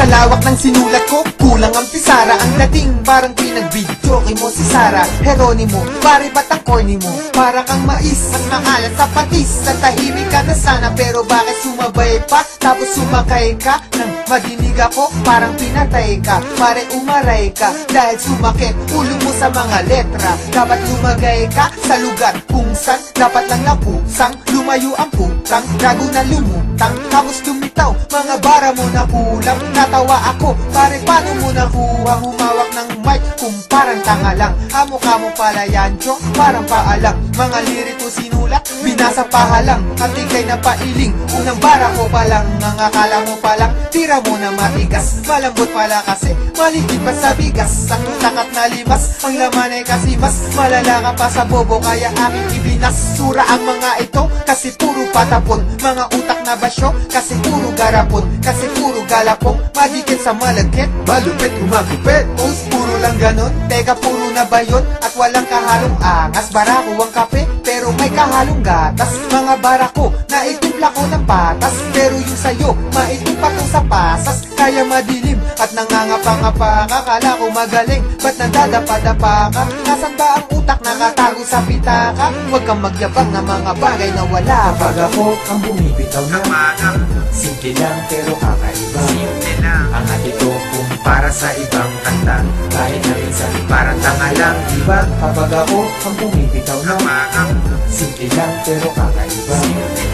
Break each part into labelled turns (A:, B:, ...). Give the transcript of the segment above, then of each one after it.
A: lawak ng sinulat ko, kulang ang pisara. Ang dating parang pinag-video kay mo si Sara Geronimo, pare ba't ang corny mo? Para kang mais, mas maalat sa patis. Sa tahimik ka na sana, pero bakit sumabay pa? Tapos sumakay ka, nang madinig ako, parang pinatay ka. Pare umaray ka, dahil sumakit ulo mo sa mga letra. Dapat lumagay ka sa lugar kung saan dapat lang napusang. Lumayo ang putang, gago na lumutang, tapos lumitaw, mga bara mo na kulang. Natawa ako, pare paano mo nakuha? Humawak ng mic kung parang tanga lang. Mukha mo pala yan, chong, parang paalang. Mga liriko sinulat, binasa pahalang. At ikay na pailing, unang bara ko palang. Ang akala mo palang, tira mo na matigas. Malambot pala kasi, maligid pa sa bigas. Ang takat na limas, ang laman ay kasi mas malala ka pa sa bobo, kaya aking ibinas. Sura ang mga ito, kasi puro patapon. Mga utak na basyo, kasi puro garapon. Kasi puro galapong, madikit sa malagkit. Malupit, umagupit, post puro lang ganon. Teka, puro na ba yun? At walang kahalong angas. Barako ang kape, pero may kahalong gatas. Mga barako, naitimpla ko ng patas. Pero yung sayo, maitimpa ko sa pasas. Kaya madilim, at nangangapa-ngapa ka. Kala ko magaling, ba't nandadapa-dapa ka? Nasaan ba ang utak nakatago sa pitaka? Huwag kang magyabang ng mga bagay na wala.
B: Kapag ako ang bumibitaw na simple lang pero kakaiba. Ang hati ko kung para sa ibang kanta, kahit na minsan parang tanga lang, diba? Kapag ako ang bumibitaw na simple lang pero kakaiba.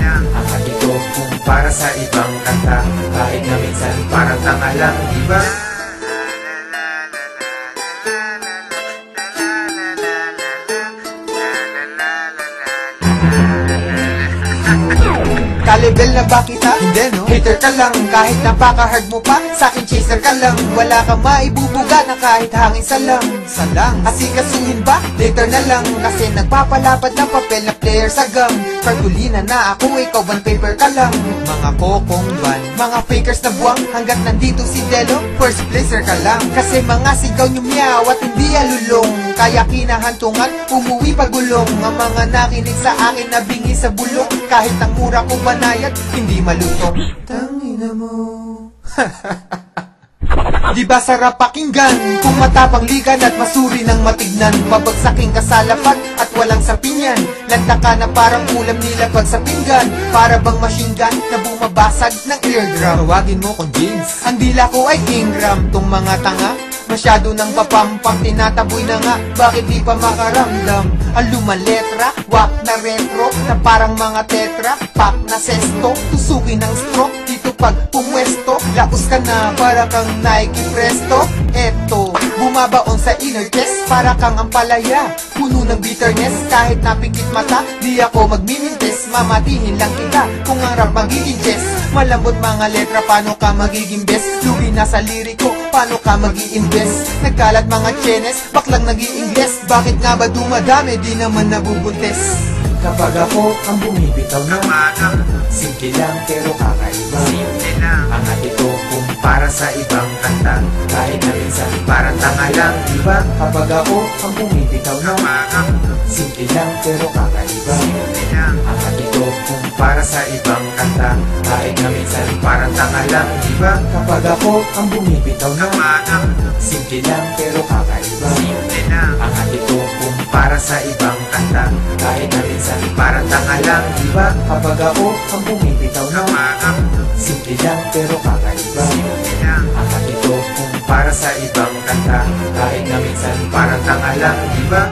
B: Ang hati ko kung para sa ibang kanta, kahit na minsan parang tanga lang, diba?
A: Ka-level na ba kita? Hindi no? Hater ka lang, kahit napaka-hard mo pa. Sa'kin chaser ka lang, wala kang maibubuga na kahit hangin salang. Asikasuhin ba? Later na lang, kasi nagpapalapad ng papel na player sa gang. Cartulina na ako, ikaw ban paper ka lang. Mga kokong ban, mga fakers na buwang, hanggat nandito si Delo, first placer ka lang. Kasi mga sigaw nyo meow at hindi alulong, kaya kinahantungan, umuwi pagulong. Ang mga nakinig sa akin na bingi sa bulong, kahit ang mura ko banayad, hindi malutong. Tangina mo. Di ba sarap pakinggan kung matapang ligan at masuri ng matignan? Pabagsaking ka sa lapag at walang sapinyan, lanta ka na parang ulam nilapag sa pinggan. Para bang machine gun na bumabasag ng eardrum. Tawagin mo kong James, ang dila ko ay Ingram. Tong mga tanga, masyado nang papampang, tinataboy na nga, bakit di pa makaramdam? Ang lumaletra, wak na retro, na parang mga tetra, pak na sesto, tusukin ng stroke, dito pag pumwesto, laos ka na para kang Nike Presto. Eto, bumabaon sa inner chest, para kang ampalaya, puno ng bitterness, kahit napikit mata, di ako magmimintes, mamatihin lang kita, kung ang rap magiging chess. Malambot mga letra, paano ka magiging best? Lugi na sa liriko, paano ka mag-i-invest? Nagkalat mga chenes, baklang nag-i-ingles, bakit nga ba dumadami, di naman nabubuntes?
B: Kapag ako ang bumibitaw na simple lang pero kakaiba. Ang hati ko kung para sa ibang kanta, kahit na minsan parang tanga lang, diba? Kapag ako ang bumibitaw na simple lang pero kakaiba. Ang hati ko kung para sa ibang kanta, kahit na minsan parang tanga lang, diba? Kapag ako ang bumibitaw na simple lang pero kakaiba. Ang hati ko kung para sa ibang kanta, kahit na minsan parang tanga lang, diba? Kapag ako ang bumibitaw na simple lang pero kakaiba. Ang hati ko kung para sa ibang kanta, kahit na minsan parang tanga lang, diba?